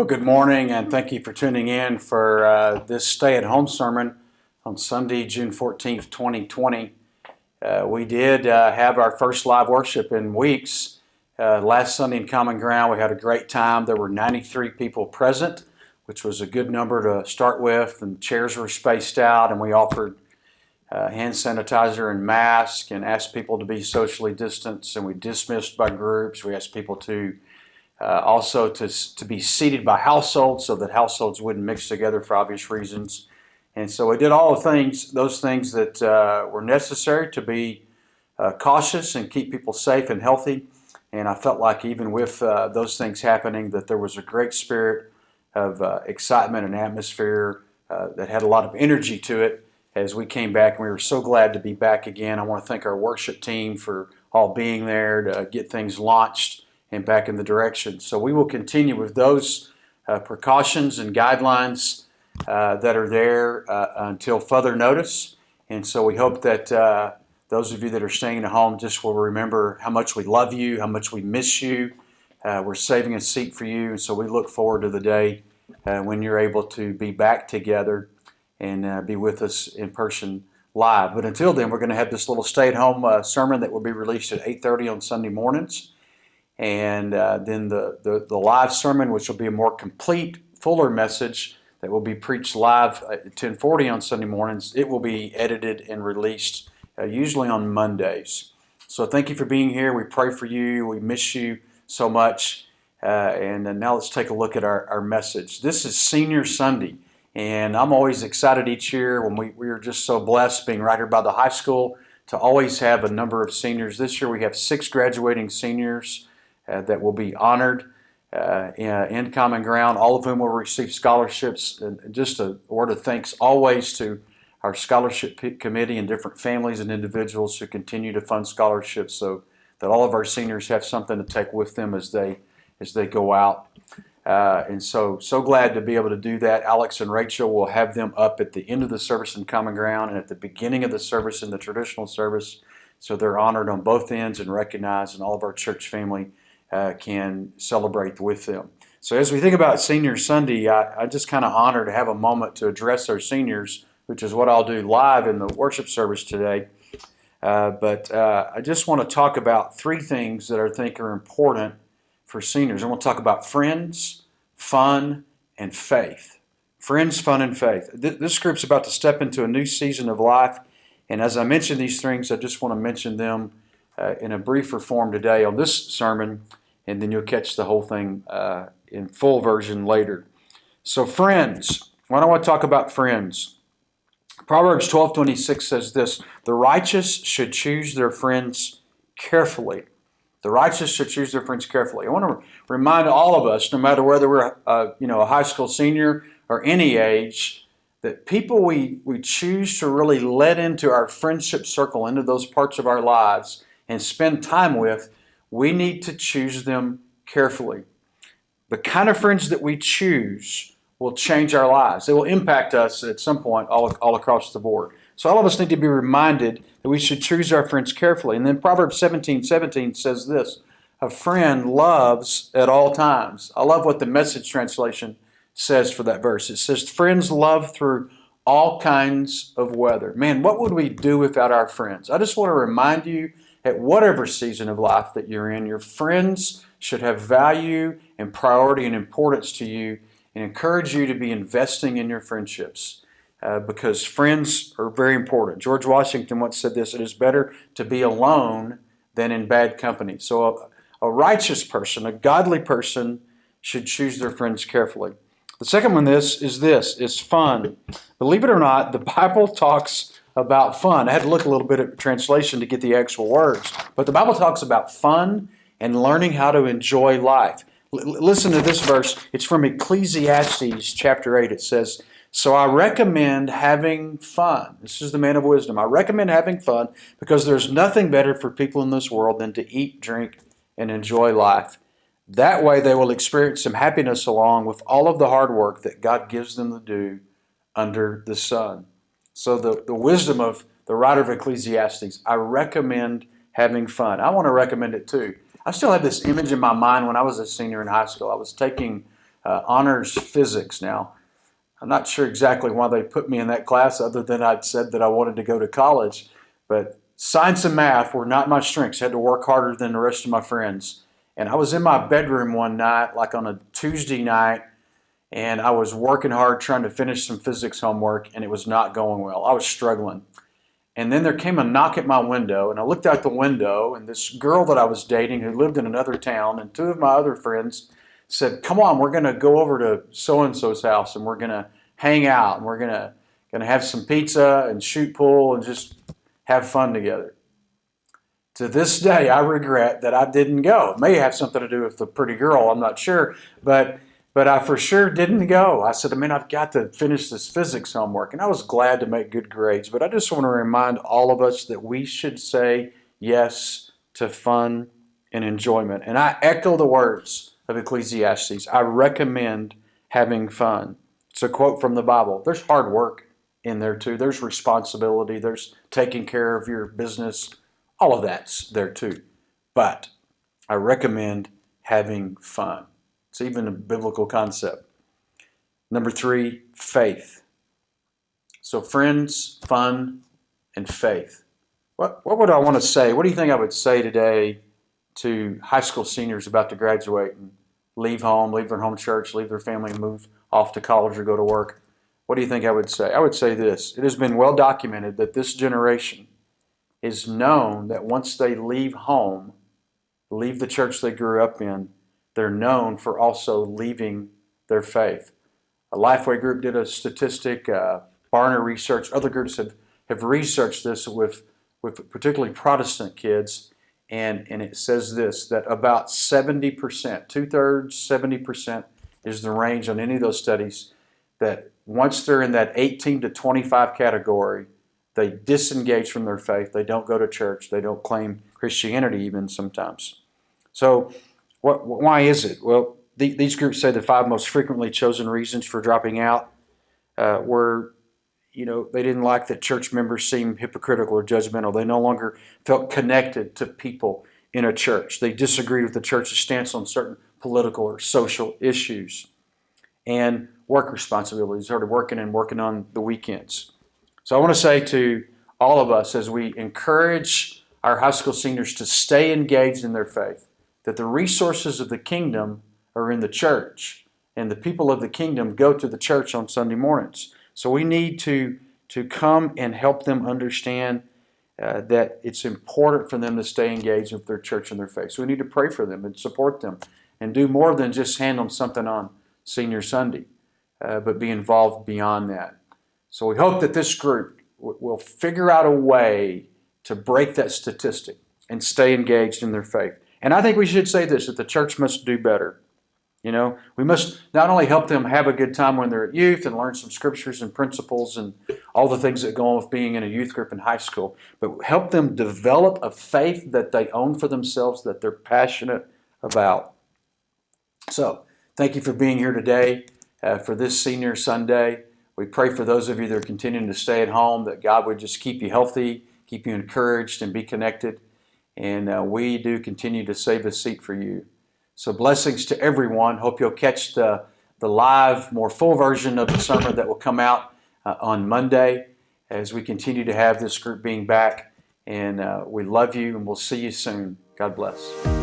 Well, good morning, and thank you for tuning in for this stay-at-home sermon on Sunday, June 14th, 2020. We did have our first live worship in weeks. Last Sunday in Common Ground, we had a great time. There were 93 people present, which was a good number to start with, and chairs were spaced out, and we offered hand sanitizer and mask and asked people to be socially distanced, and we dismissed by groups. We asked people to also to be seated by households so that households wouldn't mix together for obvious reasons. And so we did all the things, those things that were necessary to be cautious and keep people safe and healthy. And I felt like even with those things happening, that there was a great spirit of excitement and atmosphere that had a lot of energy to it as we came back. And we were so glad to be back again. I want to thank our worship team for all being there to get things launched and back in the direction. So we will continue with those precautions and guidelines that are there until further notice. And so we hope that those of you that are staying at home just will remember how much we love you, how much we miss you. We're saving a seat for you. And so we look forward to the day when you're able to be back together and be with us in person live. But until then, we're going to have this little stay-at-home sermon that will be released at 8:30 on Sunday mornings. And then the live sermon, which will be a more complete, fuller message that will be preached live at 10:40 on Sunday mornings. It will be edited and released usually on Mondays. So thank you for being here. We pray for you. We miss you so much. And now let's take a look at our message. This is Senior Sunday, and I'm always excited each year when we are just so blessed being right here by the high school to always have a number of seniors. This year we have 6 graduating seniors that will be honored in Common Ground, all of whom will receive scholarships. And just a word of thanks always to our scholarship committee and different families and individuals who continue to fund scholarships so that all of our seniors have something to take with them as they go out. And so glad to be able to do that. Alex and Rachel will have them up at the end of the service in Common Ground and at the beginning of the service in the traditional service. So they're honored on both ends and recognized, and all of our church family can celebrate with them. So as we think about Senior Sunday, I just kind of honored to have a moment to address our seniors, which is what I'll do live in the worship service today. But I just want to talk about 3 things that I think are important for seniors. I want to talk about friends, fun, and faith. Friends, fun, and faith. This group's about to step into a new season of life. And as I mention these things, I just want to mention them in a briefer form today on this sermon, and then you'll catch the whole thing in full version later. So friends, why don't I talk about friends? Proverbs 12:26 says this: the righteous should choose their friends carefully. The righteous should choose their friends carefully. I want to remind all of us, no matter whether we're a high school senior or any age, that people we choose to really let into our friendship circle, into those parts of our lives, and spend time with, we need to choose them carefully. The kind of friends that we choose will change our lives. They will impact us at some point all across the board. So all of us need to be reminded that we should choose our friends carefully. And then Proverbs 17:17 says this: a friend loves at all times. I love what the Message translation says for that verse. It says, friends love through all kinds of weather. Man, what would we do without our friends? I just want to remind you, at whatever season of life that you're in, your friends should have value and priority and importance to you, and encourage you to be investing in your friendships because friends are very important. George Washington once said this: it is better to be alone than in bad company. So a righteous person, a godly person, should choose their friends carefully. The second one is fun. Believe it or not, the Bible talks about fun. I had to look a little bit at the translation to get the actual words. But the Bible talks about fun and learning how to enjoy life. Listen to this verse. It's from Ecclesiastes chapter 8. It says, so I recommend having fun. This is the man of wisdom. I recommend having fun because there's nothing better for people in this world than to eat, drink, and enjoy life. That way they will experience some happiness along with all of the hard work that God gives them to do under the sun. So the wisdom of the writer of Ecclesiastes, I recommend having fun. I want to recommend it too. I still have this image in my mind when I was a senior in high school. I was taking honors physics. Now, I'm not sure exactly why they put me in that class other than I'd said that I wanted to go to college, but science and math were not my strengths. I had to work harder than the rest of my friends. And I was in my bedroom one night, like on a Tuesday night, and I was working hard trying to finish some physics homework, and it was not going well. I was struggling. And then there came a knock at my window, and I looked out the window, and this girl that I was dating who lived in another town, and two of my other friends said, "Come on, we're going to go over to so-and-so's house, and we're going to hang out, and we're going to have some pizza and shoot pool and just have fun together." To this day, I regret that I didn't go. It may have something to do with the pretty girl, I'm not sure, but I for sure didn't go. I said, I've got to finish this physics homework, and I was glad to make good grades, but I just want to remind all of us that we should say yes to fun and enjoyment. And I echo the words of Ecclesiastes. I recommend having fun. It's a quote from the Bible. There's hard work in there too. There's responsibility. There's taking care of your business. All of that's there too. But I recommend having fun. It's even a biblical concept. Number 3, faith. So friends, fun, and faith. What would I want to say? What do you think I would say today to high school seniors about to graduate and leave home, leave their home church, leave their family, and move off to college or go to work? What do you think I would say? I would say this. It has been well documented that this generation is known that once they leave home, leave the church they grew up in, they're known for also leaving their faith. A Lifeway group did a statistic, Barna Research, other groups have researched this with particularly Protestant kids, and it says this, that about 70%, 2/3, 70% is the range on any of those studies, that once they're in that 18 to 25 category, they disengage from their faith. They don't go to church. They don't claim Christianity even sometimes. So why is it? Well, these groups say the 5 most frequently chosen reasons for dropping out were, they didn't like that church members seemed hypocritical or judgmental. They no longer felt connected to people in a church. They disagreed with the church's stance on certain political or social issues. And work responsibilities, started working on the weekends. So I want to say to all of us, as we encourage our high school seniors to stay engaged in their faith, that the resources of the kingdom are in the church, and the people of the kingdom go to the church on Sunday mornings. So we need to come and help them understand that it's important for them to stay engaged with their church and their faith. So we need to pray for them and support them and do more than just hand them something on Senior Sunday, but be involved beyond that. So we hope that this group will figure out a way to break that statistic and stay engaged in their faith. And I think we should say this, that the church must do better. We must not only help them have a good time when they're at youth and learn some scriptures and principles and all the things that go on with being in a youth group in high school, but help them develop a faith that they own for themselves, that they're passionate about. So, thank you for being here today for this Senior Sunday. We pray for those of you that are continuing to stay at home, that God would just keep you healthy, keep you encouraged, and be connected. And we do continue to save a seat for you. So blessings to everyone. Hope you'll catch the live, more full version of the sermon that will come out on Monday as we continue to have this group being back. And we love you, and we'll see you soon. God bless.